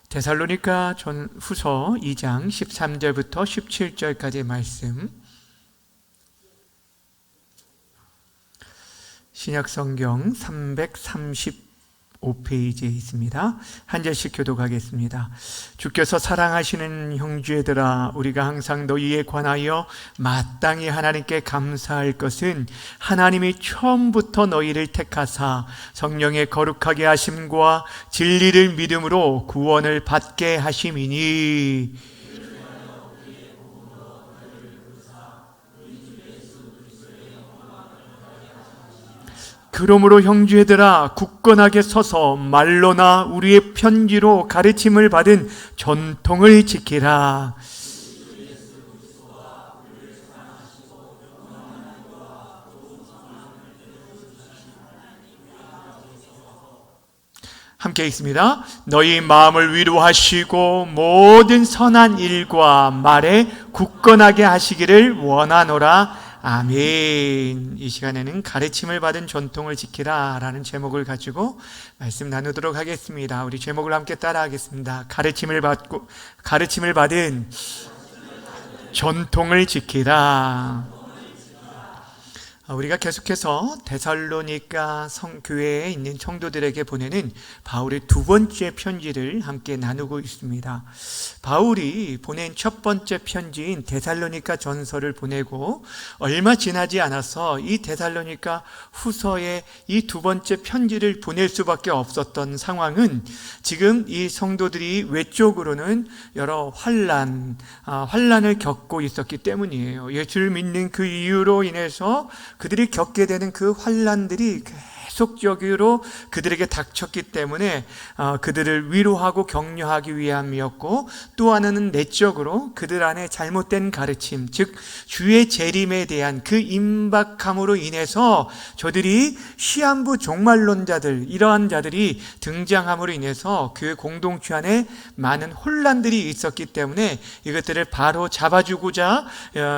데살로니가 후서 2장 13절부터 17절까지의 말씀, 신약성경 335페이지에 있습니다. 한 절씩 교독하겠습니다. 주께서 사랑하시는 형제들아, 우리가 항상 너희에 관하여 마땅히 하나님께 감사할 것은 하나님이 처음부터 너희를 택하사 성령의 거룩하게 하심과 진리를 믿음으로 구원을 받게 하심이니, 그러므로 형제들아, 굳건하게 서서 말로나 우리의 편지로 가르침을 받은 전통을 지키라. 함께 읽습니다. 너희 마음을 위로하시고 모든 선한 일과 말에 굳건하게 하시기를 원하노라. 아멘. 이 시간에는 가르침을 받은 전통을 지키라 라는 제목을 가지고 말씀 나누도록 하겠습니다. 우리 제목을 함께 따라하겠습니다. 가르침을 받은 전통을 지키라. 우리가 계속해서 데살로니가 교회에 있는 성도들에게 보내는 바울의 두 번째 편지를 함께 나누고 있습니다. 바울이 보낸 첫 번째 편지인 데살로니가 전서를 보내고 얼마 지나지 않아서 이 데살로니가 후서에 이 두 번째 편지를 보낼 수밖에 없었던 상황은, 지금 이 성도들이 외적으로는 여러 환난을 겪고 있었기 때문이에요. 예수를 믿는 그 이유로 인해서 그들이 겪게 되는 그 환난들이 계속적으로 그들에게 닥쳤기 때문에 그들을 위로하고 격려하기 위함이었고, 또 하나는 내적으로 그들 안에 잘못된 가르침, 즉 주의 재림에 대한 그 임박함으로 인해서 저들이 시한부 종말론자들, 이러한 자들이 등장함으로 인해서 교회 공동체 안에 많은 혼란들이 있었기 때문에 이것들을 바로 잡아주고자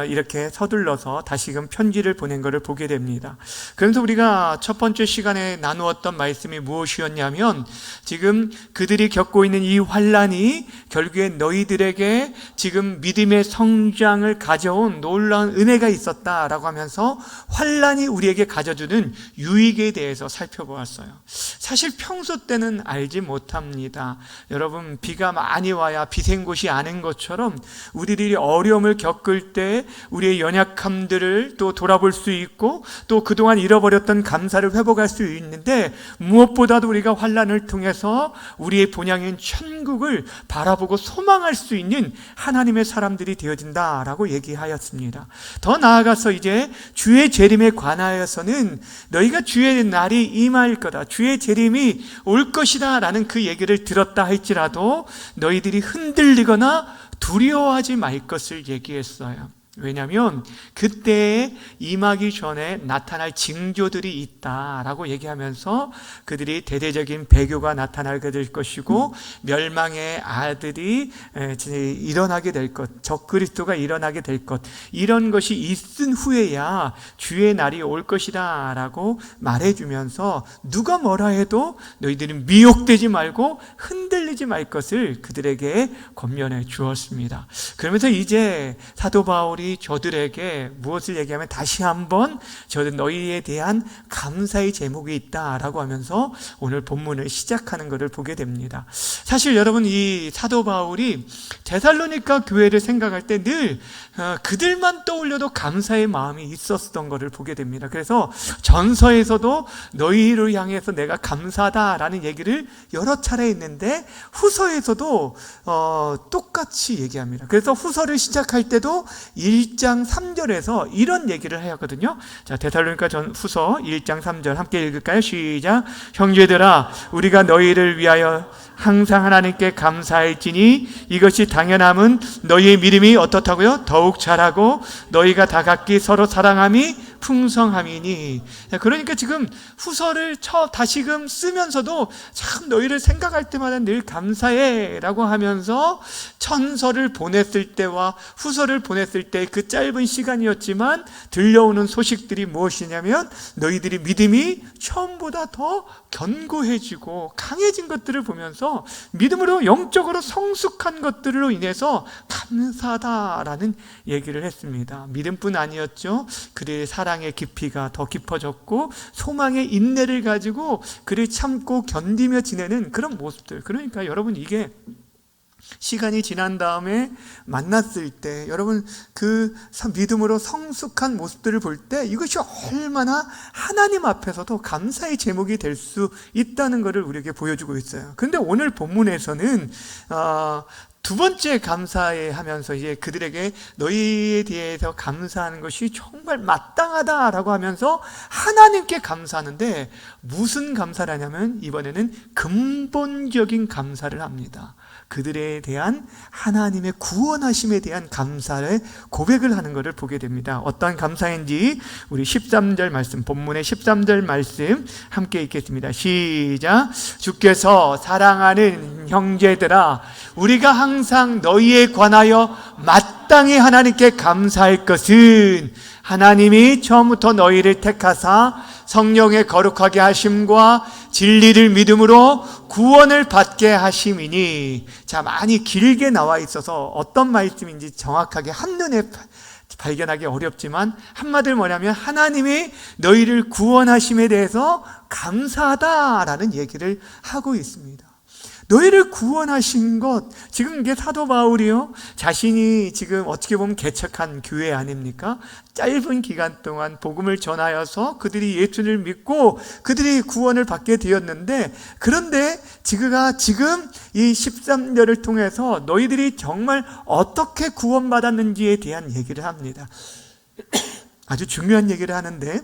이렇게 서둘러서 다시금 편지를 보낸 것을 보게 됩니다. 그래서 우리가 첫 번째 시간에 나누었던 말씀이 무엇이었냐면, 지금 그들이 겪고 있는 이 환난이 결국에 너희들에게 지금 믿음의 성장을 가져온 놀라운 은혜가 있었다라고 하면서 환난이 우리에게 가져주는 유익에 대해서 살펴보았어요. 사실 평소 때는 알지 못합니다. 여러분, 비가 많이 와야 비 샌 곳이 아는 것처럼 우리들이 어려움을 겪을 때 우리의 연약함들을 또 돌아볼 수 있고, 또 그동안 잃어버렸던 감사를 회복할 수 있는데, 무엇보다도 우리가 환난을 통해서 우리의 본향인 천국을 바라보고 소망할 수 있는 하나님의 사람들이 되어진다라고 얘기하였습니다. 더 나아가서 이제 주의 재림에 관하여서는 너희가 주의 날이 임할 거다, 주의 재림이 올 것이다 라는 그 얘기를 들었다 할지라도 너희들이 흔들리거나 두려워하지 말 것을 얘기했어요. 왜냐하면 그때에 임하기 전에 나타날 징조들이 있다라고 얘기하면서 그들이 대대적인 배교가 나타나게 될 것이고, 멸망의 아들이 일어나게 될 것, 적그리스도가 일어나게 될 것, 이런 것이 있은 후에야 주의 날이 올 것이다 라고 말해주면서, 누가 뭐라 해도 너희들은 미혹되지 말고 흔들리지 말 것을 그들에게 권면해 주었습니다. 그러면서 이제 사도 바울이 저들에게 무엇을 얘기하면, 다시 한번 저들 너희에 대한 감사의 제목이 있다라고 하면서 오늘 본문을 시작하는 것을 보게 됩니다. 사실 여러분, 이 사도 바울이 데살로니가 교회를 생각할 때 늘 그들만 떠올려도 감사의 마음이 있었던 것을 보게 됩니다. 그래서 전서에서도 너희를 향해서 내가 감사하다라는 얘기를 여러 차례 했는데, 후서에서도 똑같이 얘기합니다. 그래서 후서를 시작할 때도 1장 3절에서 이런 얘기를 하였거든요. 자, 데살로니가 후서 1장 3절 함께 읽을까요? 시작. 형제들아, 우리가 너희를 위하여 항상 하나님께 감사할지니 이것이 당연함은 너희의 믿음이 어떻다고요? 더욱 자라고 너희가 다 각기 서로 사랑함이 풍성함이니. 그러니까 지금 후서를 다시금 쓰면서도 참 너희를 생각할 때마다 늘 감사해 라고 하면서 천서를 보냈을 때와 후서를 보냈을 때 그 짧은 시간이었지만 들려오는 소식들이 무엇이냐면 너희들이 믿음이 처음보다 더 견고해지고 강해진 것들을 보면서 믿음으로 영적으로 성숙한 것들로 인해서 감사하다라는 얘기를 했습니다. 믿음뿐 아니었죠. 그들의 사랑의 깊이가 더 깊어졌고 소망의 인내를 가지고 그를 참고 견디며 지내는 그런 모습들. 그러니까 여러분, 이게 시간이 지난 다음에 만났을 때 여러분 그 믿음으로 성숙한 모습들을 볼 때 이것이 얼마나 하나님 앞에서도 감사의 제목이 될 수 있다는 것을 우리에게 보여주고 있어요. 그런데 오늘 본문에서는 두 번째 감사해 하면서 이제 그들에게 너희에 대해서 감사하는 것이 정말 마땅하다라고 하면서 하나님께 감사하는데 무슨 감사를 하냐면 이번에는 근본적인 감사를 합니다. 그들에 대한 하나님의 구원하심에 대한 감사를 고백을 하는 것을 보게 됩니다. 어떠한 감사인지 우리 13절 말씀, 본문의 13절 말씀 함께 읽겠습니다. 시작. 주께서 사랑하는 형제들아, 우리가 항상 너희에 관하여 마땅히 하나님께 감사할 것은 하나님이 처음부터 너희를 택하사 성령의 거룩하게 하심과 진리를 믿음으로 구원을 받게 하심이니. 자, 많이 길게 나와 있어서 어떤 말씀인지 정확하게 한눈에 발견하기 어렵지만 한마디로 뭐냐면 하나님이 너희를 구원하심에 대해서 감사하다라는 얘기를 하고 있습니다. 너희를 구원하신 것, 지금 이게 사도 바울이요, 자신이 지금 어떻게 보면 개척한 교회 아닙니까? 짧은 기간 동안 복음을 전하여서 그들이 예수를 믿고 그들이 구원을 받게 되었는데, 그런데 지금 이 13절을 통해서 너희들이 정말 어떻게 구원받았는지에 대한 얘기를 합니다. 아주 중요한 얘기를 하는데,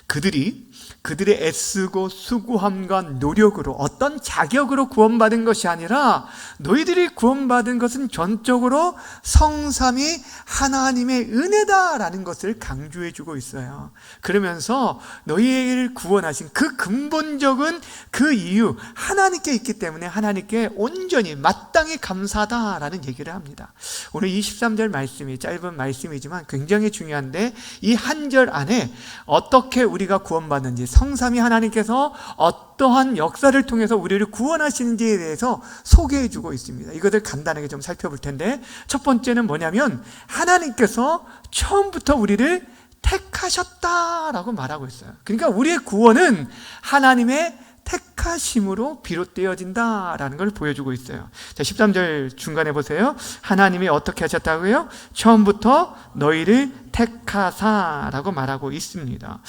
그들의 애쓰고 수고함과 노력으로 어떤 자격으로 구원받은 것이 아니라 너희들이 구원받은 것은 전적으로 성삼위 하나님의 은혜다라는 것을 강조해 주고 있어요. 그러면서 너희를 구원하신 그 근본적인 그 이유, 하나님께 있기 때문에 하나님께 온전히 마땅히 감사하다라는 얘기를 합니다. 오늘 23절 말씀이 짧은 말씀이지만 굉장히 중요한데, 이 한 절 안에 어떻게 우리가 구원받는지, 성삼위 하나님께서 어떠한 역사를 통해서 우리를 구원하시는지에 대해서 소개해 주고 있습니다. 이것을 간단하게 좀 살펴볼 텐데, 첫 번째는 뭐냐면 하나님께서 처음부터 우리를 택하셨다라고 말하고 있어요. 그러니까 우리의 구원은 하나님의 택하심으로 비롯되어진다라는 걸 보여주고 있어요. 자, 13절 중간에 보세요. 하나님이 어떻게 하셨다고요? 처음부터 너희를 택하사라고 말하고 있습니다.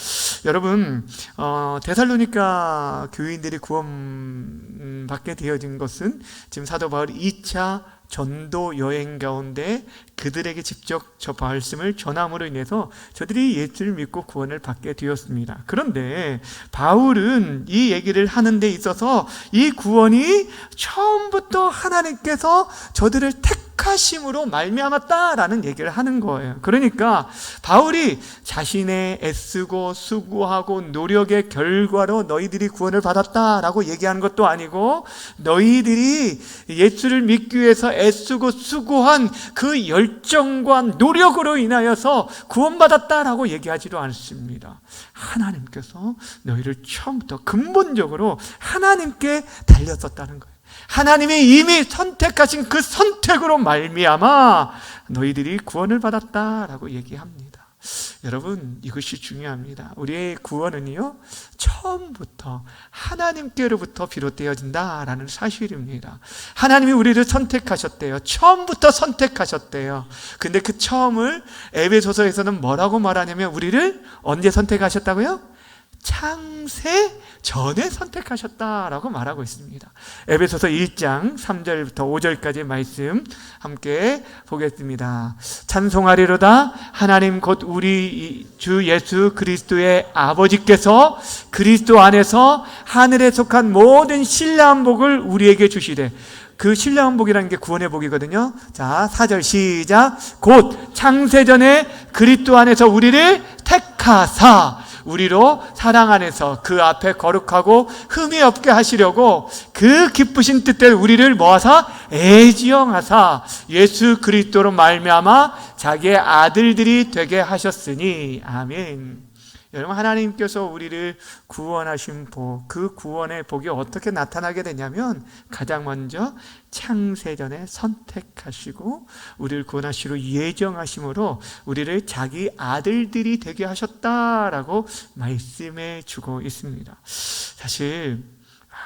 여러분, 데살로니가 교인들이 구원받게 되어진 것은 지금 사도 바울이 2차 전도 여행 가운데 그들에게 직접 저 말씀을 전함으로 인해서 저들이 예수를 믿고 구원을 받게 되었습니다. 그런데 바울은 이 얘기를 하는 데 있어서 이 구원이 처음부터 하나님께서 저들을 택하심으로 말미암았다라는 얘기를 하는 거예요. 그러니까 바울이 자신의 애쓰고 수고하고 노력의 결과로 너희들이 구원을 받았다라고 얘기하는 것도 아니고, 너희들이 예수를 믿기 위해서 애쓰고 수고한 그 열정과 노력으로 인하여서 구원받았다라고 얘기하지도 않습니다. 하나님께서 너희를 처음부터 근본적으로 하나님께 달렸었다는 거예요. 하나님이 이미 선택하신 그 선택으로 말미암아 너희들이 구원을 받았다라고 얘기합니다. 여러분, 이것이 중요합니다. 우리의 구원은요, 처음부터 하나님께로부터 비롯되어진다라는 사실입니다. 하나님이 우리를 선택하셨대요. 처음부터 선택하셨대요. 근데 그 처음을 에베소서에서는 뭐라고 말하냐면 우리를 언제 선택하셨다고요? 창세 전에 선택하셨다라고 말하고 있습니다. 에베소서 1장 3절부터 5절까지의 말씀 함께 보겠습니다. 찬송하리로다. 하나님 곧 우리 주 예수 그리스도의 아버지께서 그리스도 안에서 하늘에 속한 모든 신령한 복을 우리에게 주시되, 그 신령한 복이라는 게 구원의 복이거든요. 자, 4절 시작. 곧 창세전에 그리스도 안에서 우리를 택하사 우리로 사랑 안에서 그 앞에 거룩하고 흠이 없게 하시려고 그 기쁘신 뜻대로 우리를 모아사 애지영하사 예수 그리스도로 말미암아 자기의 아들들이 되게 하셨으니. 아멘. 여러분, 하나님께서 우리를 구원하신 복, 그 구원의 복이 어떻게 나타나게 되냐면, 가장 먼저 창세전에 선택하시고 우리를 구원하시러 예정하심으로 우리를 자기 아들들이 되게 하셨다라고 말씀해 주고 있습니다. 사실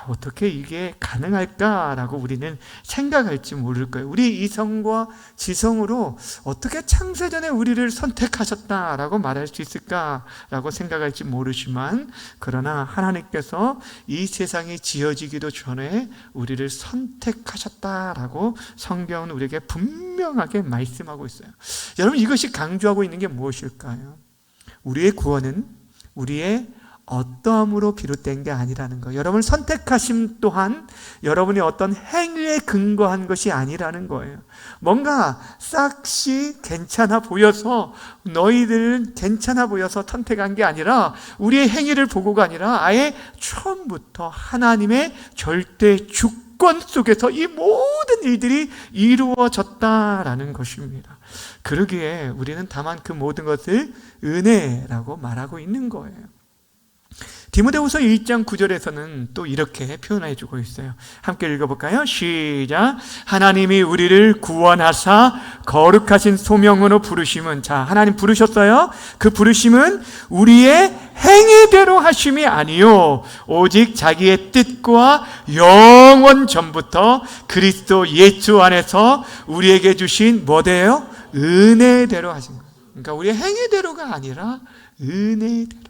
어떻게 이게 가능할까라고 우리는 생각할지 모를 거예요. 우리 이성과 지성으로 어떻게 창세전에 우리를 선택하셨다라고 말할 수 있을까라고 생각할지 모르지만, 그러나 하나님께서 이 세상이 지어지기도 전에 우리를 선택하셨다라고 성경은 우리에게 분명하게 말씀하고 있어요. 여러분, 이것이 강조하고 있는 게 무엇일까요? 우리의 구원은 우리의 어떠함으로 비롯된 게 아니라는 거예요. 여러분을 선택하심 또한 여러분이 어떤 행위에 근거한 것이 아니라는 거예요. 뭔가 싹시 괜찮아 보여서, 너희들은 괜찮아 보여서 선택한 게 아니라, 우리의 행위를 보고가 아니라 아예 처음부터 하나님의 절대 주권 속에서 이 모든 일들이 이루어졌다라는 것입니다. 그러기에 우리는 다만 그 모든 것을 은혜라고 말하고 있는 거예요. 디모데후서 1장 9절에서는 또 이렇게 표현해 주고 있어요. 함께 읽어볼까요? 시작. 하나님이 우리를 구원하사 거룩하신 소명으로 부르심은, 자, 하나님 부르셨어요. 그 부르심은 우리의 행위대로 하심이 아니요 오직 자기의 뜻과 영원 전부터 그리스도 예수 안에서 우리에게 주신 뭐대요? 은혜대로 하신 거예요. 그러니까 우리의 행위대로가 아니라 은혜대로.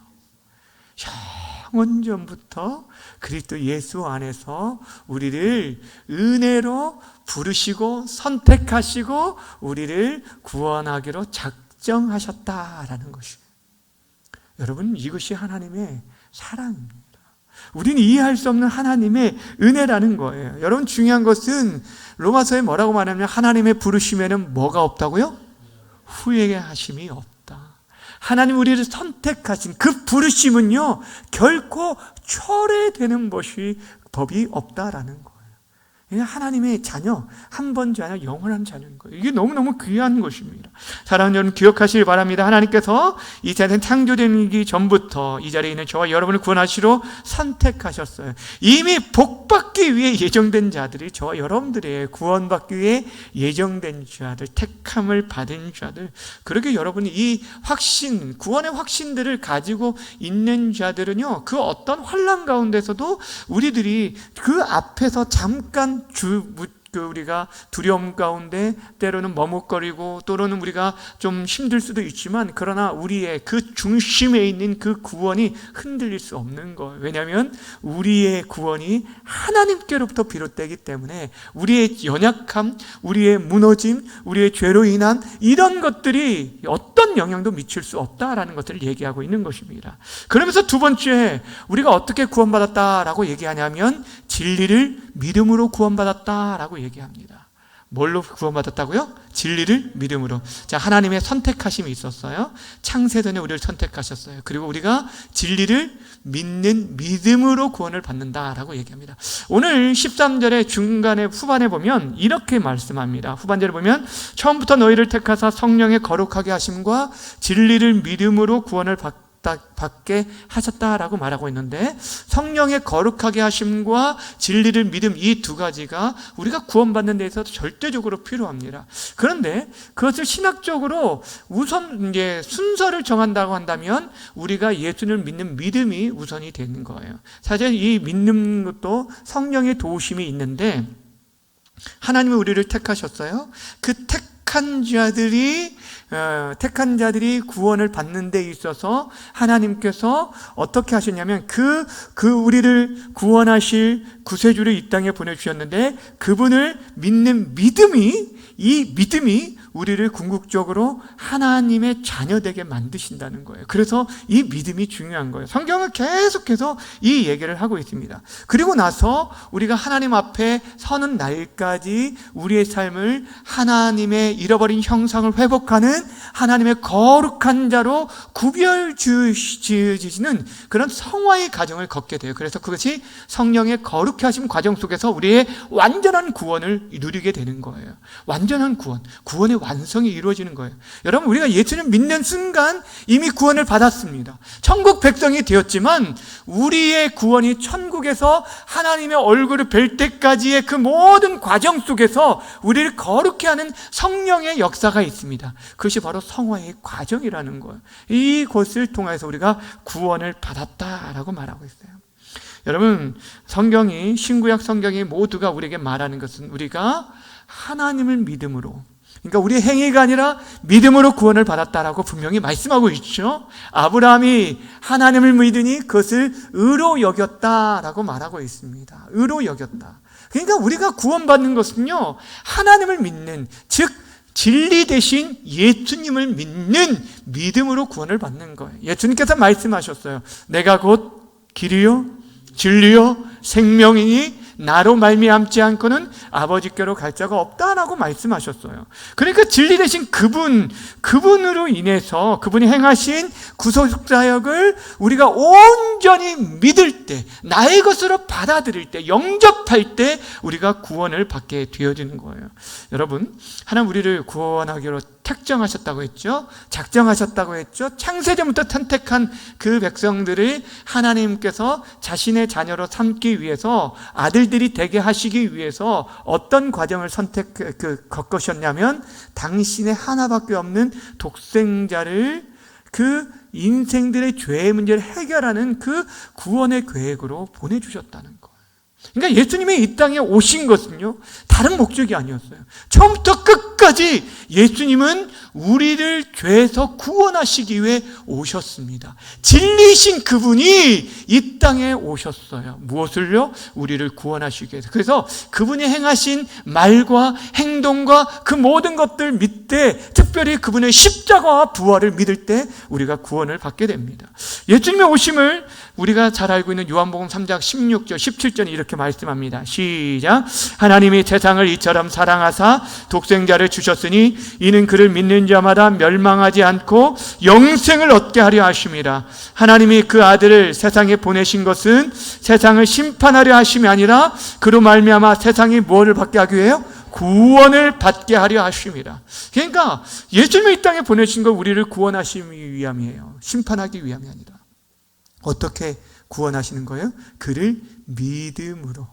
영원전부터 그리스도 예수 안에서 우리를 은혜로 부르시고 선택하시고 우리를 구원하기로 작정하셨다라는 것이에요. 여러분, 이것이 하나님의 사랑입니다. 우리는 이해할 수 없는 하나님의 은혜라는 거예요. 여러분, 중요한 것은 로마서에 뭐라고 말하냐면, 하나님의 부르심에는 뭐가 없다고요? 후회의 하심이 없다. 하나님 우리를 선택하신 그 부르심은요, 결코 철회되는 법이 없다라는 거예요. 그냥 하나님의 자녀, 한 번째 아니라 영원한 자녀인 거예요. 이게 너무너무 귀한 것입니다. 사랑하는 여러분, 기억하시길 바랍니다. 하나님께서 이 세상 창조되기 전부터 이 자리에 있는 저와 여러분을 구원하시러 선택하셨어요. 이미 복받기 위해 예정된 자들이 저와 여러분들의 구원받기 위해 예정된 자들, 택함을 받은 자들, 그렇게 여러분이 이 확신, 구원의 확신들을 가지고 있는 자들은요, 그 어떤 환난 가운데서도 우리들이 그 앞에서 잠깐 우리가 두려움 가운데 때로는 머뭇거리고 또는 우리가 좀 힘들 수도 있지만, 그러나 우리의 그 중심에 있는 그 구원이 흔들릴 수 없는 거예요. 왜냐하면 우리의 구원이 하나님께로부터 비롯되기 때문에 우리의 연약함, 우리의 무너짐, 우리의 죄로 인한 이런 것들이 어떤 영향도 미칠 수 없다라는 것을 얘기하고 있는 것입니다. 그러면서 두 번째, 우리가 어떻게 구원받았다라고 얘기하냐면, 진리를 믿음으로 구원받았다라고 얘기합니다. 뭘로 구원받았다고요? 진리를 믿음으로. 자, 하나님의 선택하심이 있었어요. 창세전에 우리를 선택하셨어요. 그리고 우리가 진리를 믿는 믿음으로 구원을 받는다라고 얘기합니다. 오늘 13절의 중간에 후반에 보면 이렇게 말씀합니다. 후반절에 보면, 처음부터 너희를 택하사 성령의 거룩하게 하심과 진리를 믿음으로 구원을 받게 하셨다라고 말하고 있는데, 성령의 거룩하게 하심과 진리를 믿음, 이 두 가지가 우리가 구원받는 데 있어서 절대적으로 필요합니다. 그런데 그것을 신학적으로 우선 이제 순서를 정한다고 한다면 우리가 예수를 믿는 믿음이 우선이 되는 거예요. 사실 이 믿는 것도 성령의 도우심이 있는데, 하나님이 우리를 택하셨어요. 그 택한 자들이 구원을 받는 데 있어서 하나님께서 어떻게 하셨냐면 우리를 구원하실 구세주를 이 땅에 보내주셨는데 그분을 믿는 이 믿음이 우리를 궁극적으로 하나님의 자녀되게 만드신다는 거예요. 그래서 이 믿음이 중요한 거예요. 성경은 계속해서 이 얘기를 하고 있습니다. 그리고 나서 우리가 하나님 앞에 서는 날까지 우리의 삶을 하나님의 잃어버린 형상을 회복하는 하나님의 거룩한 자로 구별 지으시는 그런 성화의 과정을 걷게 돼요. 그래서 그것이 성령의 거룩해 하심 과정 속에서 우리의 완전한 구원을 누리게 되는 거예요. 완전한 구원의 완성이 이루어지는 거예요. 여러분, 우리가 예수를 믿는 순간 이미 구원을 받았습니다. 천국 백성이 되었지만 우리의 구원이 천국에서 하나님의 얼굴을 뵐 때까지의 그 모든 과정 속에서 우리를 거룩해 하는 성령의 역사가 있습니다. 그것이 바로 성화의 과정이라는 거예요. 이것을 통해서 우리가 구원을 받았다라고 말하고 있어요. 여러분, 신구약 성경이 모두가 우리에게 말하는 것은 우리가 하나님을 믿음으로, 그러니까 우리의 행위가 아니라 믿음으로 구원을 받았다라고 분명히 말씀하고 있죠. 아브라함이 하나님을 믿으니 그것을 의로 여겼다라고 말하고 있습니다. 의로 여겼다. 그러니까 우리가 구원받는 것은요, 하나님을 믿는, 즉 진리 대신 예수님을 믿는 믿음으로 구원을 받는 거예요. 예수님께서 말씀하셨어요. 내가 곧 길이요 진리요 생명이니 나로 말미암지 않고는 아버지께로 갈 자가 없다라고 말씀하셨어요. 그러니까 진리 대신 그분으로 인해서 그분이 행하신 구속사역을 우리가 온전히 믿을 때, 나의 것으로 받아들일 때, 영접할 때 우리가 구원을 받게 되어지는 거예요. 여러분, 하나님 우리를 구원하기로 택정하셨다고 했죠. 작정하셨다고 했죠. 창세전부터 선택한 그 백성들을 하나님께서 자신의 자녀로 삼기 위해서, 아들들이 되게 하시기 위해서 어떤 과정을 겪으셨냐면 당신의 하나밖에 없는 독생자를 그 인생들의 죄의 문제를 해결하는 그 구원의 계획으로 보내주셨다는 거예요. 그러니까 예수님이 이 땅에 오신 것은요, 다른 목적이 아니었어요. 처음부터 끝까지 예수님은 우리를 죄에서 구원하시기 위해 오셨습니다. 진리신 그분이 이 땅에 오셨어요. 무엇을요? 우리를 구원하시기 위해서. 그래서 그분이 행하신 말과 행동과 그 모든 것들 믿되, 특별히 그분의 십자가와 부활을 믿을 때 우리가 구원을 받게 됩니다. 예수님의 오심을 우리가 잘 알고 있는 요한복음 3장 16절 17절이 이렇게 말씀합니다. 시작. 하나님이 세상을 이처럼 사랑하사 독생자를 주셨으니 이는 그를 믿는 자마다 멸망하지 않고 영생을 얻게 하려 하심이라. 하나님이 그 아들을 세상에 보내신 것은 세상을 심판하려 하심이 아니라 그로 말미암아 세상이 무엇을 받게 하기 위해요? 구원을 받게 하려 하심이라. 그러니까 예수님이 이 땅에 보내신 거 우리를 구원하시기 위함이에요. 심판하기 위함이 아니라. 어떻게 구원하시는 거예요? 그를 믿음으로,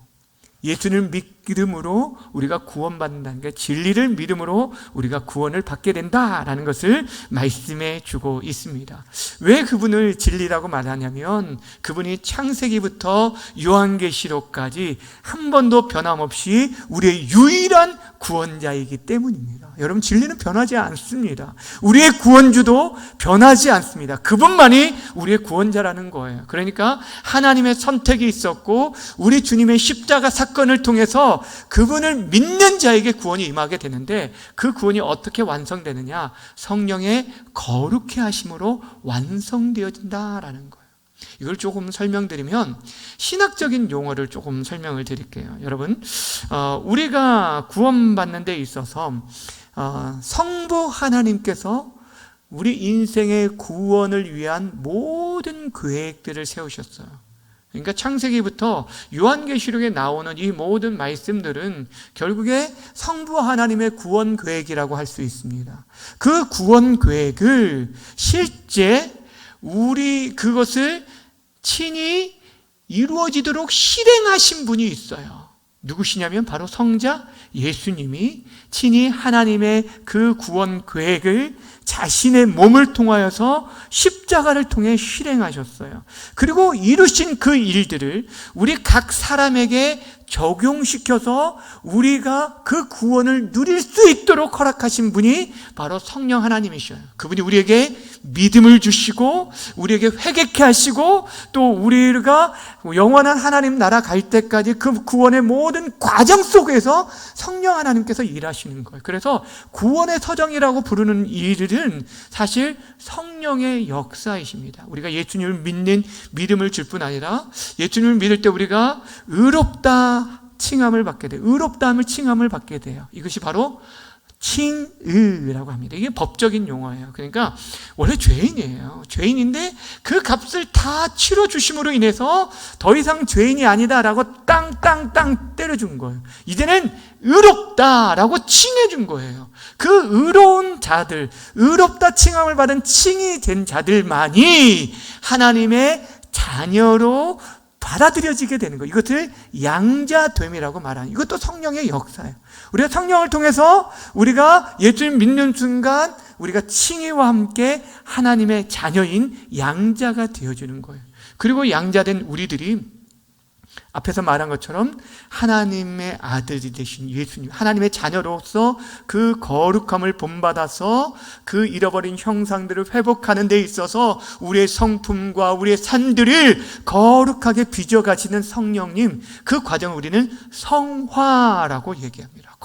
예수를 믿음으로 우리가 구원받는다는 게, 진리를 믿음으로 우리가 구원을 받게 된다라는 것을 말씀해 주고 있습니다. 왜 그분을 진리라고 말하냐면 그분이 창세기부터 요한계시록까지 한 번도 변함없이 우리의 유일한 구원자이기 때문입니다. 여러분, 진리는 변하지 않습니다. 우리의 구원주도 변하지 않습니다. 그분만이 우리의 구원자라는 거예요. 그러니까 하나님의 선택이 있었고 우리 주님의 십자가 사건을 통해서 그분을 믿는 자에게 구원이 임하게 되는데, 그 구원이 어떻게 완성되느냐? 성령의 거룩해 하심으로 완성되어진다라는 거예요. 이걸 조금 설명드리면, 신학적인 용어를 조금 설명을 드릴게요. 여러분, 우리가 구원받는 데 있어서 성부 하나님께서 우리 인생의 구원을 위한 모든 계획들을 세우셨어요. 그러니까 창세기부터 요한계시록에 나오는 이 모든 말씀들은 결국에 성부 하나님의 구원 계획이라고 할 수 있습니다. 그 구원 계획을 실제 그것을 친히 이루어지도록 실행하신 분이 있어요. 누구시냐면 바로 성자 예수님이 친히 하나님의 그 구원 계획을 자신의 몸을 통하여서 십자가를 통해 실행하셨어요. 그리고 이루신 그 일들을 우리 각 사람에게 적용시켜서 우리가 그 구원을 누릴 수 있도록 허락하신 분이 바로 성령 하나님이셔요. 그분이 우리에게 믿음을 주시고 우리에게 회개케 하시고 또 우리가 영원한 하나님 나라 갈 때까지 그 구원의 모든 과정 속에서 성령 하나님께서 일하시는 거예요. 그래서 구원의 서정이라고 부르는 일은 사실 성령의 역사이십니다. 우리가 예수님을 믿는 믿음을 줄 뿐 아니라 예수님을 믿을 때 우리가 의롭다 칭함을 받게 돼요. 의롭다함을 칭함을 받게 돼요. 이것이 바로 칭의라고 합니다. 이게 법적인 용어예요. 그러니까 원래 죄인이에요. 죄인인데 그 값을 다 치러주심으로 인해서 더 이상 죄인이 아니다라고 땅땅땅 때려준 거예요. 이제는 의롭다라고 칭해준 거예요. 그 의로운 자들, 의롭다 칭함을 받은 칭이 된 자들만이 하나님의 자녀로 받아들여지게 되는 거예요. 이것을 양자됨이라고 말하는, 이것도 성령의 역사예요. 우리가 성령을 통해서 우리가 예수님 믿는 순간 우리가 칭의와 함께 하나님의 자녀인 양자가 되어주는 거예요. 그리고 양자된 우리들이 앞에서 말한 것처럼 하나님의 아들이 되신 예수님, 하나님의 자녀로서 그 거룩함을 본받아서 그 잃어버린 형상들을 회복하는 데 있어서 우리의 성품과 우리의 산들을 거룩하게 빚어가시는 성령님, 그 과정을 우리는 성화라고 얘기합니다.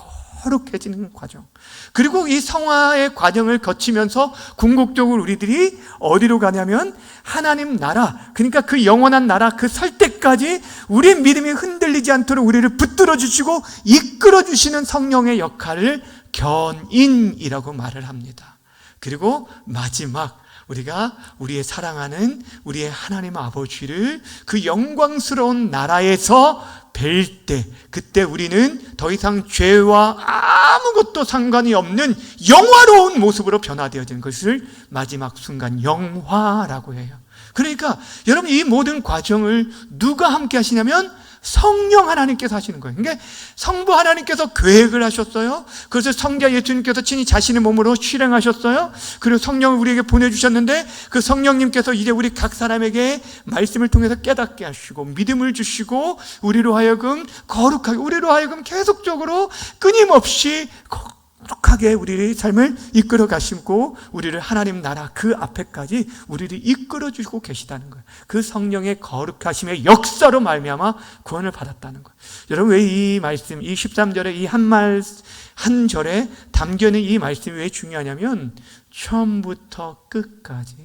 거룩해지는 과정. 그리고 이 성화의 과정을 거치면서 궁극적으로 우리들이 어디로 가냐면 하나님 나라, 그러니까 그 영원한 나라 그 설 때까지 우리 믿음이 흔들리지 않도록 우리를 붙들어 주시고 이끌어 주시는 성령의 역할을 견인이라고 말을 합니다. 그리고 마지막 우리가 우리의 사랑하는 우리의 하나님 아버지를 그 영광스러운 나라에서 뵐 때, 그때 우리는 더 이상 죄와 아무것도 상관이 없는 영화로운 모습으로 변화되어지는 것을 마지막 순간 영화라고 해요. 그러니까 여러분, 이 모든 과정을 누가 함께 하시냐면 성령 하나님께서 하시는 거예요. 그러니까 성부 하나님께서 계획을 하셨어요. 그래서 성자 예수님께서 친히 자신의 몸으로 실행하셨어요. 그리고 성령을 우리에게 보내주셨는데 그 성령님께서 이제 우리 각 사람에게 말씀을 통해서 깨닫게 하시고 믿음을 주시고 우리로 하여금 거룩하게, 우리로 하여금 계속적으로 끊임없이 거룩하게 우리의 삶을 이끌어 가시고 우리를 하나님 나라 그 앞에까지 우리를 이끌어 주시고 계시다는 거예요. 그 성령의 거룩하심의 역사로 말미암아 구원을 받았다는 거예요. 여러분, 왜 이 말씀, 이 13절에 이 한 절에 담겨있는 이 말씀이 왜 중요하냐면 처음부터 끝까지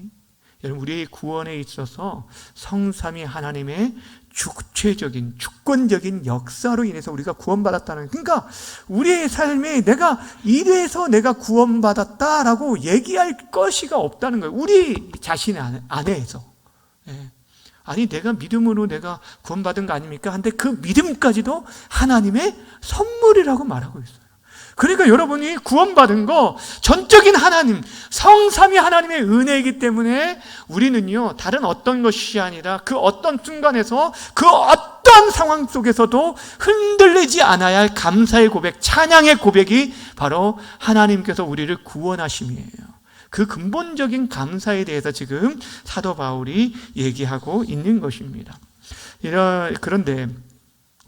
여러분, 우리의 구원에 있어서 성삼위 하나님의 주체적인, 주권적인 역사로 인해서 우리가 구원받았다는, 그러니까 우리의 삶에 내가 이래서 내가 구원받았다라고 얘기할 것이가 없다는 거예요. 우리 자신 안에서. 아니, 내가 믿음으로 내가 구원받은 거 아닙니까? 한데 그 믿음까지도 하나님의 선물이라고 말하고 있어요. 그러니까 여러분이 구원받은 거 전적인 하나님, 성삼위 하나님의 은혜이기 때문에 우리는요, 다른 어떤 것이 아니라 그 어떤 순간에서 그 어떤 상황 속에서도 흔들리지 않아야 할 감사의 고백, 찬양의 고백이 바로 하나님께서 우리를 구원하심이에요. 그 근본적인 감사에 대해서 지금 사도 바울이 얘기하고 있는 것입니다. 그런데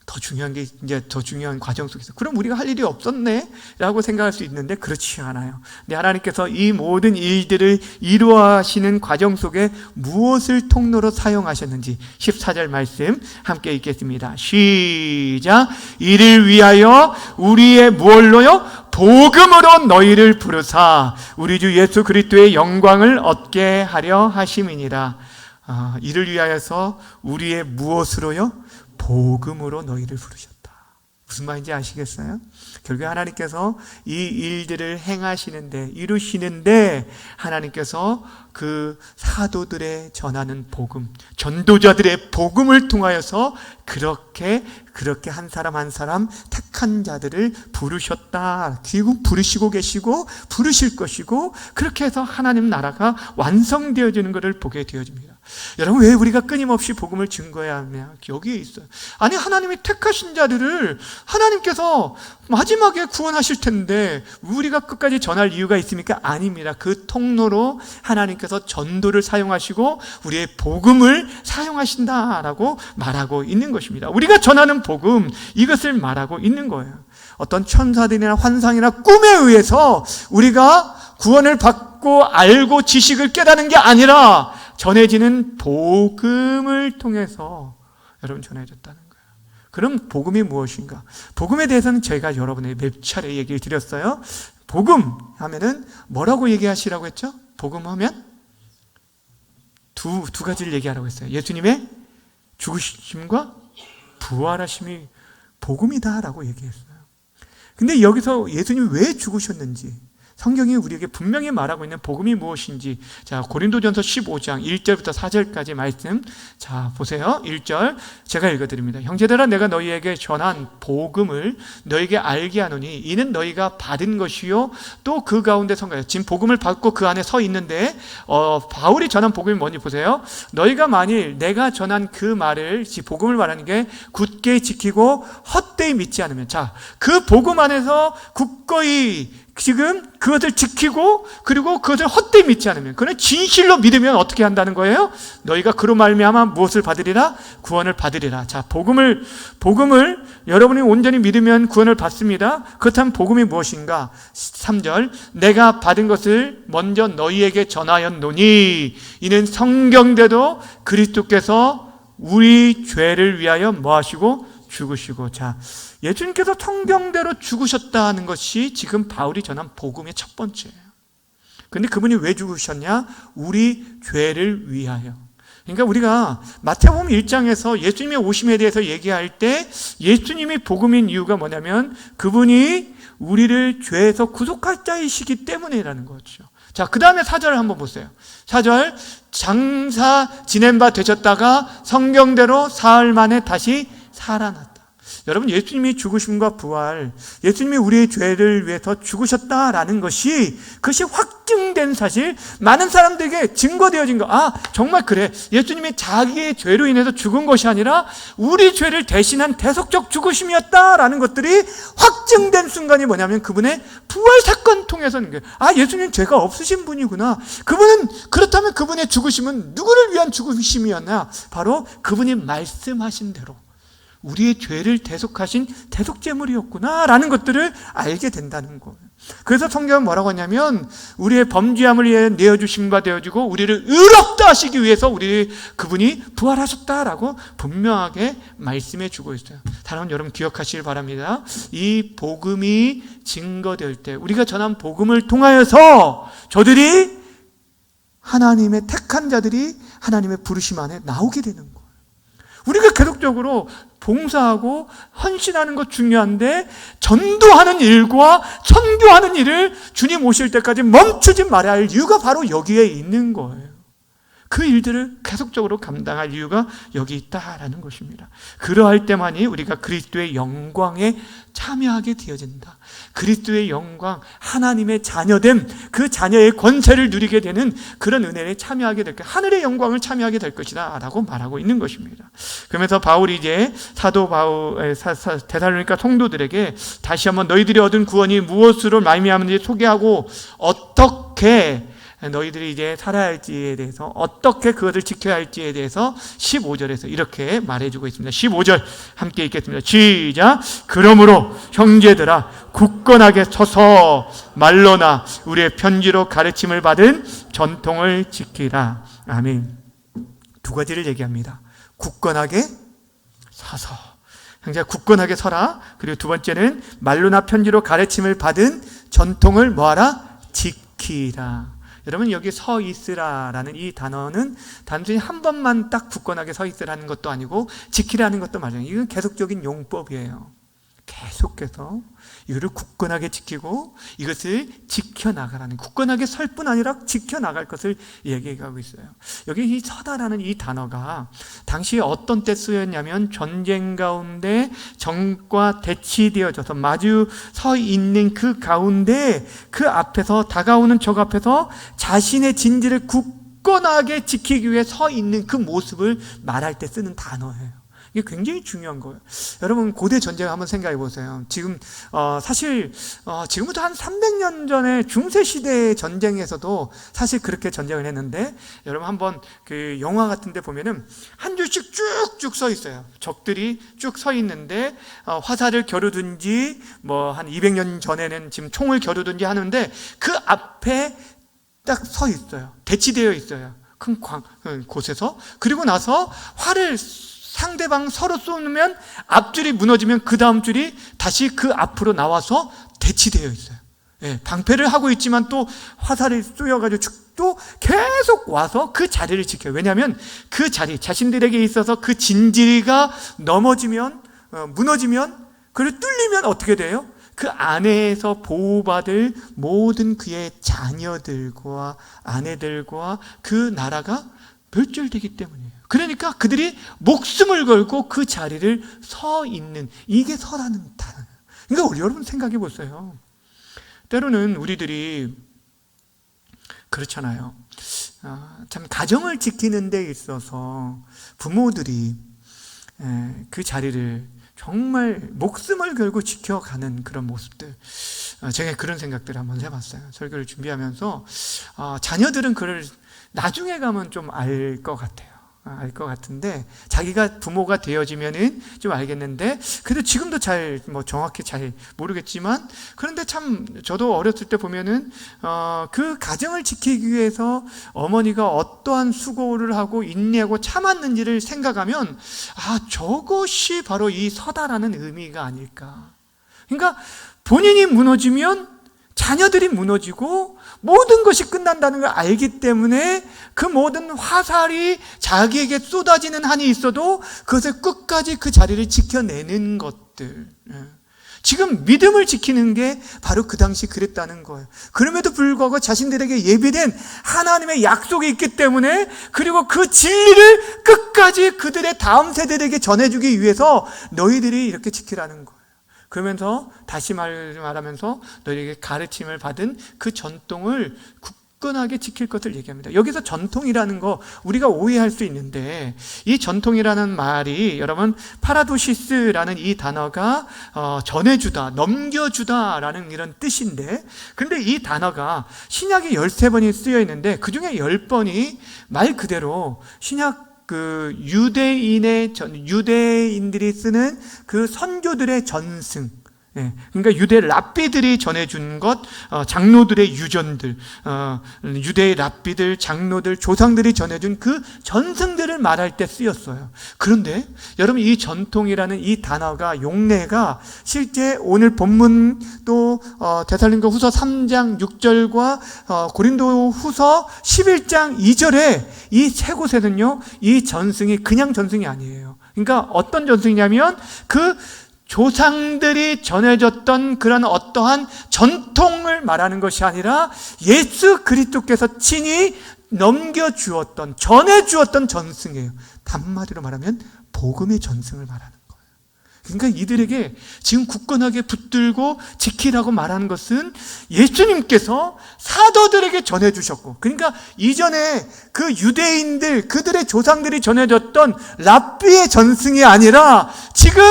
더 중요한 게, 이제 더 중요한 과정 속에서 그럼 우리가 할 일이 없었네? 라고 생각할 수 있는데 그렇지 않아요. 근데 하나님께서 이 모든 일들을 이루어하시는 과정 속에 무엇을 통로로 사용하셨는지 14절 말씀 함께 읽겠습니다. 시작. 이를 위하여 우리의 무엇로요? 복음으로 너희를 부르사 우리 주 예수 그리스도의 영광을 얻게 하려 하심이니라. 이를 위하여서 우리의 무엇으로요? 복음으로 너희를 부르셨다. 무슨 말인지 아시겠어요? 결국 하나님께서 이 일들을 행하시는데, 이루시는데 하나님께서 그 사도들의 전하는 복음, 전도자들의 복음을 통하여서 그렇게 한 사람 한 사람 택한 자들을 부르셨다. 그리고 부르시고 계시고 부르실 것이고 그렇게 해서 하나님 나라가 완성되어지는 것을 보게 되어집니다. 여러분, 왜 우리가 끊임없이 복음을 증거해야 하냐? 여기에 있어요. 아니, 하나님이 택하신 자들을 하나님께서 마지막에 구원하실 텐데 우리가 끝까지 전할 이유가 있습니까? 아닙니다. 그 통로로 하나님께서 전도를 사용하시고 우리의 복음을 사용하신다라고 말하고 있는 것입니다. 우리가 전하는 복음, 이것을 말하고 있는 거예요. 어떤 천사들이나 환상이나 꿈에 의해서 우리가 구원을 받고 알고 지식을 깨닫는 게 아니라 전해지는 복음을 통해서 여러분 전해졌다는 거예요. 그럼 복음이 무엇인가? 복음에 대해서는 제가 여러분에게 몇 차례 얘기를 드렸어요. 복음 하면은 뭐라고 얘기하시라고 했죠? 복음 하면 두 가지를 얘기하라고 했어요. 예수님의 죽으심과 부활하심이 복음이다라고 얘기했어요. 근데 여기서 예수님이 왜 죽으셨는지 성경이 우리에게 분명히 말하고 있는 복음이 무엇인지, 자, 고린도전서 15장 1절부터 4절까지 말씀, 자, 보세요. 1절 제가 읽어드립니다. 형제들아, 내가 너희에게 전한 복음을 너희에게 알게 하노니 이는 너희가 받은 것이요 또 그 가운데 선가요. 지금 복음을 받고 그 안에 서 있는데 바울이 전한 복음이 뭔지 보세요. 너희가 만일 내가 전한 그 말을, 복음을 말하는 게 굳게 지키고 헛되이 믿지 않으면, 자, 그 복음 안에서 굳건히 지금 그것을 지키고 그리고 그것을 헛되이 믿지 않으면, 그는 진실로 믿으면 어떻게 한다는 거예요? 너희가 그로 말미암아 무엇을 받으리라? 구원을 받으리라. 자, 복음을 여러분이 온전히 믿으면 구원을 받습니다. 그렇다면 복음이 무엇인가? 3절 내가 받은 것을 먼저 너희에게 전하였노니 이는 성경대로 그리스도께서 우리 죄를 위하여 뭐 하시고? 죽으시고. 자, 예수님께서 성경대로 죽으셨다는 것이 지금 바울이 전한 복음의 첫 번째예요. 그런데 그분이 왜 죽으셨냐? 우리 죄를 위하여. 그러니까 우리가 마태복음 1장에서 예수님의 오심에 대해서 얘기할 때 예수님이 복음인 이유가 뭐냐면 그분이 우리를 죄에서 구속할 자이시기 때문이라는 거죠. 자, 그 다음에 4절을 한번 보세요. 4절 장사 지낸 바 되셨다가 성경대로 사흘 만에 다시 살아났다. 여러분, 예수님이 죽으심과 부활, 예수님이 우리의 죄를 위해서 죽으셨다라는 것이, 그것이 확증된 사실, 많은 사람들에게 증거되어진 거. 아, 정말 그래. 예수님이 자기의 죄로 인해서 죽은 것이 아니라 우리 죄를 대신한 대속적 죽으심이었다라는 것들이 확증된 순간이 뭐냐면 그분의 부활 사건 통해서는 거예요. 아, 예수님 죄가 없으신 분이구나. 그렇다면 그분의 죽으심은 누구를 위한 죽으심이었나? 바로 그분이 말씀하신 대로 우리의 죄를 대속하신 대속제물이었구나 라는 것들을 알게 된다는 거예요. 그래서 성경은 뭐라고 하냐면 우리의 범죄함을 위해 내어주심과 되어지고 우리를 의롭다 하시기 위해서 그분이 부활하셨다라고 분명하게 말씀해 주고 있어요. 다른 여러분 기억하시길 바랍니다. 이 복음이 증거될 때 우리가 전한 복음을 통하여서 저들이 하나님의 택한 자들이 하나님의 부르심 안에 나오게 되는 거예요. 우리가 계속적으로 봉사하고 헌신하는 것 중요한데 전도하는 일과 선교하는 일을 주님 오실 때까지 멈추지 말아야 할 이유가 바로 여기에 있는 거예요. 그 일들을 계속적으로 감당할 이유가 여기 있다라는 것입니다. 그러할 때만이 우리가 그리스도의 영광에 참여하게 되어진다. 그리스도의 영광, 하나님의 자녀됨, 그 자녀의 권세를 누리게 되는 그런 은혜에 참여하게 될 것이다. 하늘의 영광을 참여하게 될 것이다 라고 말하고 있는 것입니다. 그러면서 바울이 이제 사도 바울, 데살로니가 성도들에게 다시 한번 너희들이 얻은 구원이 무엇으로 말미암은지 소개하고 어떻게 너희들이 이제 살아야 할지에 대해서, 어떻게 그것을 지켜야 할지에 대해서 15절에서 이렇게 말해주고 있습니다. 15절 함께 읽겠습니다. 시작. 그러므로 형제들아 굳건하게 서서 말로나 우리의 편지로 가르침을 받은 전통을 지키라. 아멘. 두 가지를 얘기합니다. 굳건하게 서서, 형제가 굳건하게 서라. 그리고 두 번째는 말로나 편지로 가르침을 받은 전통을 뭐하라? 지키라. 여러분, 여기 서 있으라라는 이 단어는 단순히 한 번만 딱 굳건하게 서 있으라는 것도 아니고 지키라는 것도 맞아요. 이건 계속적인 용법이에요. 계속해서 이거를 굳건하게 지키고 이것을 지켜나가라는, 굳건하게 설 뿐 아니라 지켜나갈 것을 얘기하고 있어요. 여기 이 서다라는 이 단어가 당시에 어떤 때 쓰였냐면 전쟁 가운데 적과 대치되어져서 마주 서 있는 그 가운데 그 앞에서 다가오는 적 앞에서 자신의 진지를 굳건히 굳건하게 지키기 위해 서 있는 그 모습을 말할 때 쓰는 단어예요. 이게 굉장히 중요한 거예요. 여러분, 고대 전쟁 한번 생각해 보세요. 지금 사실 지금부터 한 300년 전에 중세시대 전쟁에서도 사실 그렇게 전쟁을 했는데, 여러분 한번 그 영화 같은 데 보면은 한 줄씩 쭉쭉 서 있어요. 적들이 쭉 서 있는데 화살을 겨루든지 뭐 한 200년 전에는 지금 총을 겨루든지 하는데 그 앞에 딱 서 있어요. 대치되어 있어요. 큰 곳에서. 그리고 나서 활을 상대방 서로 쏘면 앞줄이 무너지면 그 다음 줄이 다시 그 앞으로 나와서 대치되어 있어요. 예, 방패를 하고 있지만 또 화살이 쏘여가지고 또 계속 와서 그 자리를 지켜요. 왜냐하면 그 자리, 자신들에게 있어서 그 진지가 넘어지면, 무너지면, 그리고 뚫리면 어떻게 돼요? 그 안에서 보호받을 모든 그의 자녀들과 아내들과 그 나라가 멸절되기 때문이에요. 그러니까 그들이 목숨을 걸고 그 자리를 서 있는, 이게 서라는 단어예요. 그러니까 여러분 생각해 보세요. 때로는 우리들이 그렇잖아요. 참 가정을 지키는 데 있어서 부모들이 그 자리를 정말 목숨을 걸고 지켜가는 그런 모습들, 제가 그런 생각들을 한번 해봤어요. 설교를 준비하면서 자녀들은 그걸 나중에 가면 좀 알 것 같아요. 알 것 같은데, 자기가 부모가 되어지면은 좀 알겠는데, 그래도 지금도 잘 정확히 잘 모르겠지만, 그런데 참 저도 어렸을 때 보면은 그 가정을 지키기 위해서 어머니가 어떠한 수고를 하고 인내하고 참았는지를 생각하면, 저것이 바로 이 서다라는 의미가 아닐까. 그러니까 본인이 무너지면 자녀들이 무너지고 모든 것이 끝난다는 걸 알기 때문에 그 모든 화살이 자기에게 쏟아지는 한이 있어도 그것을 끝까지 그 자리를 지켜내는 것들, 지금 믿음을 지키는 게 바로 그 당시 그랬다는 거예요. 그럼에도 불구하고 자신들에게 예비된 하나님의 약속이 있기 때문에, 그리고 그 진리를 끝까지 그들의 다음 세대들에게 전해주기 위해서 너희들이 이렇게 지키라는 거예요. 그러면서 다시 말하면서 너희에게 가르침을 받은 그 전통을 굳건하게 지킬 것을 얘기합니다. 여기서 전통이라는 거 우리가 오해할 수 있는데, 이 전통이라는 말이 여러분 파라도시스라는 이 단어가 전해주다, 넘겨주다라는 이런 뜻인데, 근데 이 단어가 신약에 13번이 쓰여 있는데 그 중에 10번이 말 그대로 신약 그 유대인들이 쓰는 그 선교들의 전승, 그러니까 유대 랍비들이 전해준 것, 장로들의 유전들, 유대의 랍비들, 장로들, 조상들이 전해준 그 전승들을 말할 때 쓰였어요. 그런데 여러분, 이 전통이라는 이 단어가, 용례가 실제 오늘 본문 또 데살로니가 후서 3장 6절과 고린도 후서 11장 2절에 이 세 곳에는요, 이 전승이 그냥 전승이 아니에요. 그러니까 어떤 전승이냐면 그 조상들이 전해줬던 그런 어떠한 전통을 말하는 것이 아니라 예수 그리스도께서 친히 넘겨주었던, 전해주었던 전승이에요. 단마디로 말하면 복음의 전승을 말하는 거예요. 그러니까 이들에게 지금 굳건하게 붙들고 지키라고 말하는 것은 예수님께서 사도들에게 전해주셨고, 그러니까 이전에 그 유대인들, 그들의 조상들이 전해줬던 랍비의 전승이 아니라 지금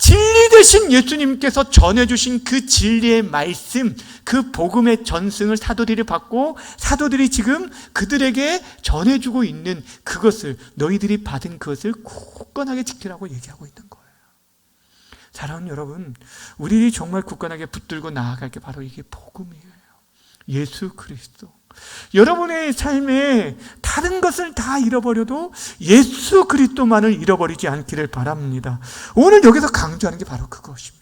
진리 되신 예수님께서 전해주신 그 진리의 말씀, 그 복음의 전승을 사도들이 받고 사도들이 지금 그들에게 전해주고 있는 그것을, 너희들이 받은 그것을 굳건하게 지키라고 얘기하고 있는 거예요. 사랑하는 여러분, 우리들이 정말 굳건하게 붙들고 나아갈 게 바로 이게 복음이에요. 예수 그리스도. 여러분의 삶에 다른 것을 다 잃어버려도 예수 그리스도만을 잃어버리지 않기를 바랍니다. 오늘 여기서 강조하는 게 바로 그것입니다.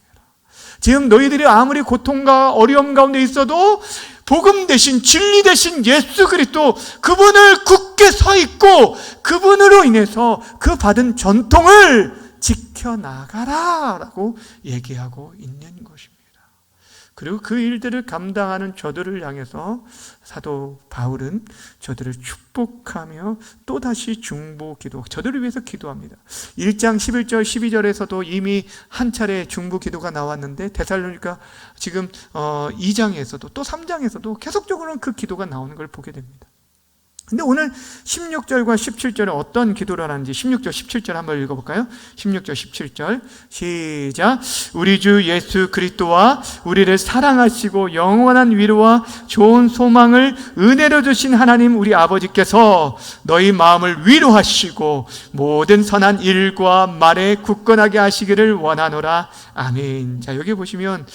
지금 너희들이 아무리 고통과 어려움 가운데 있어도 복음 대신, 진리 대신 예수 그리스도, 그분을 굳게 서 있고 그분으로 인해서 그 받은 전통을 지켜나가라 라고 얘기하고 있는 것입니다. 그리고 그 일들을 감당하는 저들을 향해서 사도 바울은 저들을 축복하며 또다시 중보기도, 저들을 위해서 기도합니다. 1장 11절 12절에서도 이미 한 차례 중보기도가 나왔는데, 데살로니가 지금 2장에서도 또 3장에서도 계속적으로 그 기도가 나오는 걸 보게 됩니다. 근데 오늘 16절과 17절에 어떤 기도를 하는지 16절, 17절 한번 읽어볼까요? 16절, 17절 시작. 우리 주 예수 그리스도와 우리를 사랑하시고 영원한 위로와 좋은 소망을 은혜로 주신 하나님 우리 아버지께서 너희 마음을 위로하시고 모든 선한 일과 말에 굳건하게 하시기를 원하노라. 아멘. 자, 여기 보시면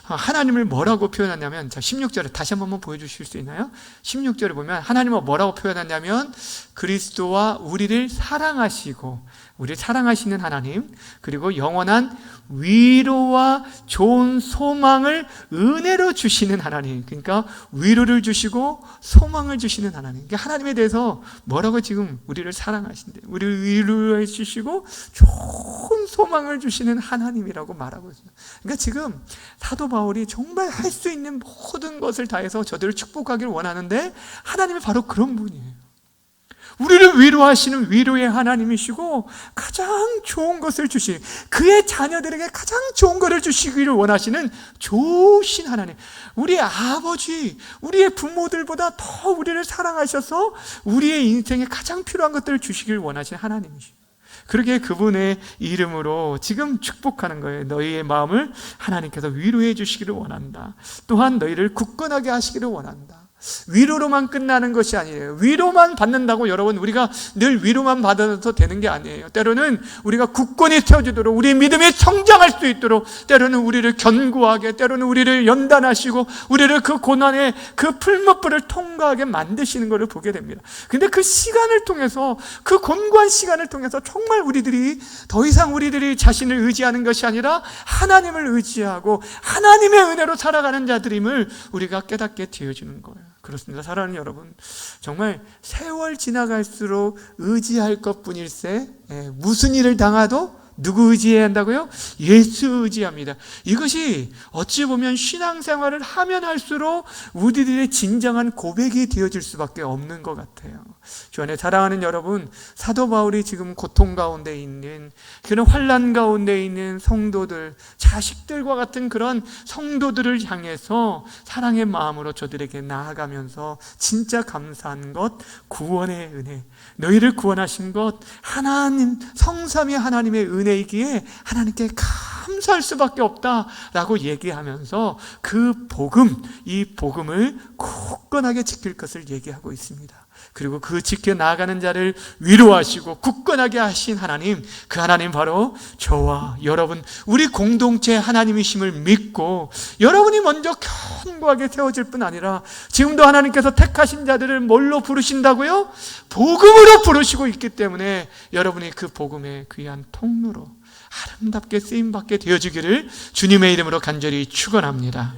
하나님을 뭐라고 표현하냐면, 자, 16절에 다시 한 번만 보여주실 수 있나요? 16절에 보면 하나님을 뭐라고 표현하냐면 그리스도와 우리를 사랑하시고, 우리를 사랑하시는 하나님, 그리고 영원한 위로와 좋은 소망을 은혜로 주시는 하나님. 그러니까 위로를 주시고 소망을 주시는 하나님. 그러니까 하나님에 대해서 뭐라고 지금 우리를 사랑하신대, 우리를 위로해 주시고 좋은 소망을 주시는 하나님이라고 말하고 있어요. 그러니까 지금 사도 바울이 정말 할 수 있는 모든 것을 다해서 저들을 축복하기를 원하는데, 하나님이 바로 그런 분이에요. 우리를 위로하시는 위로의 하나님이시고 가장 좋은 것을 주시, 그의 자녀들에게 가장 좋은 것을 주시기를 원하시는 좋으신 하나님, 우리의 아버지, 우리의 부모들보다 더 우리를 사랑하셔서 우리의 인생에 가장 필요한 것들을 주시기를 원하시는 하나님이시고, 그러기에 그분의 이름으로 지금 축복하는 거예요. 너희의 마음을 하나님께서 위로해 주시기를 원한다. 또한 너희를 굳건하게 하시기를 원한다. 위로로만 끝나는 것이 아니에요. 위로만 받는다고 여러분, 우리가 늘 위로만 받아서 되는 게 아니에요. 때로는 우리가 굳건히 세워지도록, 우리의 믿음이 성장할 수 있도록, 때로는 우리를 견고하게, 때로는 우리를 연단하시고 우리를 그 고난의 그 풀무불을 통과하게 만드시는 것을 보게 됩니다. 근데 그 시간을 통해서, 그 곤고한 시간을 통해서 정말 우리들이 더 이상 우리들이 자신을 의지하는 것이 아니라 하나님을 의지하고 하나님의 은혜로 살아가는 자들임을 우리가 깨닫게 되어주는 거예요. 그렇습니다. 사랑하는 여러분, 정말 세월 지나갈수록 의지할 것뿐일세, 무슨 일을 당하도 누구 의지해야 한다고요? 예수 의지합니다. 이것이 어찌 보면 신앙생활을 하면 할수록 우리들의 진정한 고백이 되어질 수밖에 없는 것 같아요. 주 안에 사랑하는 여러분, 사도 바울이 지금 고통 가운데 있는, 그런 환난 가운데 있는 성도들, 자식들과 같은 그런 성도들을 향해서 사랑의 마음으로 저들에게 나아가면서 진짜 감사한 것, 구원의 은혜, 너희를 구원하신 것, 하나님, 성삼위 하나님의 은혜이기에 하나님께 감사할 수밖에 없다라고 얘기하면서 그 복음, 이 복음을 굳건하게 지킬 것을 얘기하고 있습니다. 그리고 그 지켜 나아가는 자를 위로하시고 굳건하게 하신 하나님, 그 하나님 바로 저와 여러분, 우리 공동체 하나님이심을 믿고 여러분이 먼저 견고하게 세워질 뿐 아니라 지금도 하나님께서 택하신 자들을 뭘로 부르신다고요? 복음으로 부르시고 있기 때문에 여러분이 그 복음의 귀한 통로로 아름답게 쓰임받게 되어지기를 주님의 이름으로 간절히 축원합니다.